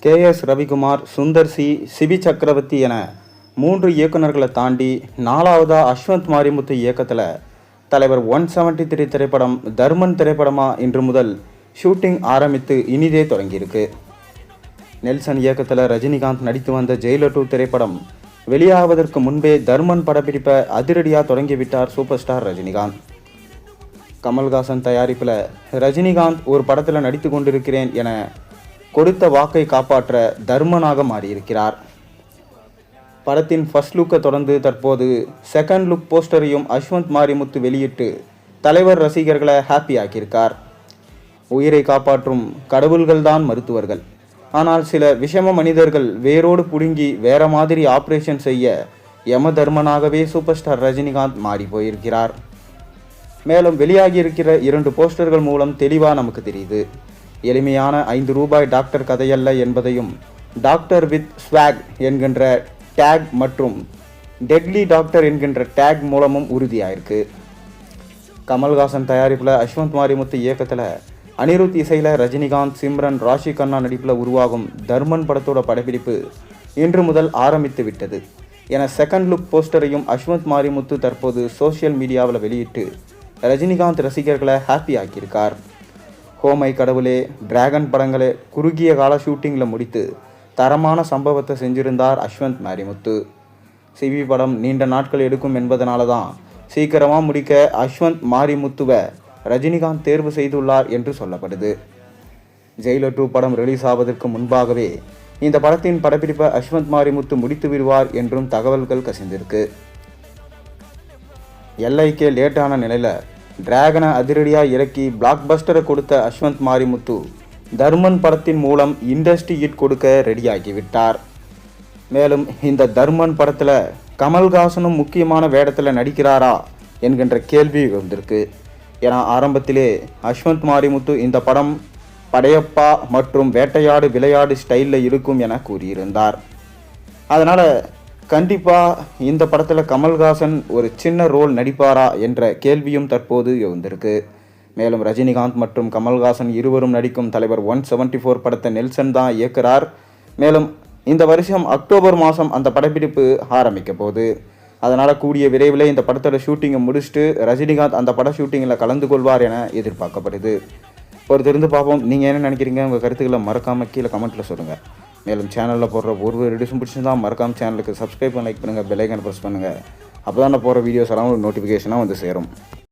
KS Ravikumar, Sundar C, Sibi Chakravarthy என 3 இயக்குநர்களை தாண்டி 4வதா அஸ்வந்த் மாரிமுத்து இயக்கத்தில் தலைவர் 173 திரைப்படம் தர்மன் திரைப்படமா இன்று முதல் ஷூட்டிங் ஆரம்பித்து இனிதே தொடங்கியிருக்கு. நெல்சன் இயக்கத்தில் ரஜினிகாந்த் நடித்து வந்த ஜெயிலர் 2 திரைப்படம் வெளியாவதற்கு முன்பே தர்மன் படப்பிடிப்பை அதிரடியாக தொடங்கிவிட்டார் சூப்பர் ஸ்டார் ரஜினிகாந்த். கமல்ஹாசன் தயாரிப்பில் ரஜினிகாந்த் ஒரு படத்தில் நடித்து கொண்டிருக்கிறேன் என கொடுத்த வாக்கை காப்பாற்ற தர்மனாக மாறியிருக்கிறார். படத்தின் ஃபர்ஸ்ட் லுக்கை தொடர்ந்து தற்போது செகண்ட் லுக் போஸ்டரையும் அஸ்வந்த் மாரிமுத்து வெளியிட்டு தலைவர் ரசிகர்களை ஹாப்பி ஆக்கியிருக்கார். உயிரை காப்பாற்றும் கடவுள்கள்தான் மருத்துவர்கள், ஆனால் சில விஷம மனிதர்கள் வேரோடு புடுங்கி வேற மாதிரி ஆப்ரேஷன் செய்ய யம தர்மனாகவே சூப்பர் ஸ்டார் ரஜினிகாந்த் மாறி போயிருக்கிறார். மேலும் வெளியாகியிருக்கிற 2 போஸ்டர்கள் மூலம் தெளிவாக நமக்கு தெரியுது. எளிமையான 5 ரூபாய் டாக்டர் கதையல்ல என்பதையும் டாக்டர் வித் ஸ்வாக் என்கின்ற டேக் மற்றும் டெட்லி டாக்டர் என்கின்ற டேக் மூலமும் உறுதியாயிருக்கு. கமல்ஹாசன் தயாரிப்பில் அஸ்வந்த் மாரிமுத்து இயக்கத்தில் அனிருத் இசையில் ரஜினிகாந்த், சிம்ரன், ராஷி கண்ணா நடிப்பில் உருவாகும் தர்மன் படத்தோட படப்பிடிப்பு இன்று முதல் ஆரம்பித்து விட்டது என செகண்ட் லுக் போஸ்டரையும் அஸ்வந்த் மாரிமுத்து தற்போது சோஷியல் மீடியாவில் வெளியிட்டு ரஜினிகாந்த் ரசிகர்களை ஹாப்பி ஆக்கியிருக்கார். ஹோமை கடவுளே, டிராகன் படங்களை குறுகிய கால ஷூட்டிங்கில் முடித்து தரமான சம்பவத்தை செஞ்சிருந்தார் அஸ்வந்த் மாரிமுத்து. சிவி படம் நீண்ட நாட்கள் எடுக்கும் என்பதனால தான் சீக்கிரமாக முடிக்க அஸ்வந்த் மாரிமுத்துவை ரஜினிகாந்த் தேர்வு செய்துள்ளார் என்று சொல்லப்படுது. ஜெயிலர் 2 படம் ரிலீஸ் ஆவதற்கு முன்பாகவே இந்த படத்தின் படப்பிடிப்பை அஸ்வந்த் மாரிமுத்து முடித்து விடுவார் என்றும் தகவல்கள் கசிந்திருக்கு. எல்ஐக்கே லேட்டான நிலையில் டிராகனை அதிரடியாக இறக்கி பிளாக் பஸ்டரை கொடுத்த அஸ்வந்த் மாரிமுத்து தர்மன் படத்தின் மூலம் இண்டஸ்ட்ரி ஹிட் கொடுக்க ரெடியாகிவிட்டார். மேலும் இந்த தர்மன் படத்தில் கமல்ஹாசனும் முக்கியமான வேடத்தில் நடிக்கிறாரா என்கின்ற கேள்வி வந்திருக்கு. ஏன்னா ஆரம்பத்திலே அஸ்வந்த் மாரிமுத்து இந்த படம் படையப்பா மற்றும் வேட்டையாடு விளையாடு ஸ்டைலில் இருக்கும் என கூறியிருந்தார். அதனால் கண்டிப்பாக இந்த படத்தில் கமல்ஹாசன் ஒரு சின்ன ரோல் நடிப்பாரா என்ற கேள்வியும் தற்போது எழுந்திருக்கு. மேலும் ரஜினிகாந்த் மற்றும் கமல்ஹாசன் இருவரும் நடிக்கும் தலைவர் 174 படத்தை நெல்சன் தான் இயக்குறார். மேலும் இந்த வருஷம் அக்டோபர் மாதம் அந்த படப்பிடிப்பு ஆரம்பிக்க போகுது. அதனால் கூடிய விரைவில் இந்த படத்தோட ஷூட்டிங்கை முடிச்சுட்டு ரஜினிகாந்த் அந்த பட ஷூட்டிங்கில் கலந்து கொள்வார் என எதிர்பார்க்கப்படுது. பொறுத்திருந்து பார்ப்போம். நீங்கள் என்ன நினைக்கிறீங்க? உங்கள் கருத்துக்களை மறக்காமல் கீழே கமெண்ட்டில் சொல்லுங்கள். மேலும் சேனலில் போடுற ஒரு வீடியோஸும் பிடிச்சிருந்தால் மறக்காமல் சேனலுக்கு சப்ஸ்கிரைப் பண்ணி லைக் பண்ணுங்கள், பெல் ஐக்கானை ப்ரெஸ் பண்ணுங்கள். அப்போ தான் நான் போகிற வீடியோஸ் எல்லாம் ஒரு நோட்டிஃபிகேஷனாக வந்து சேரும்.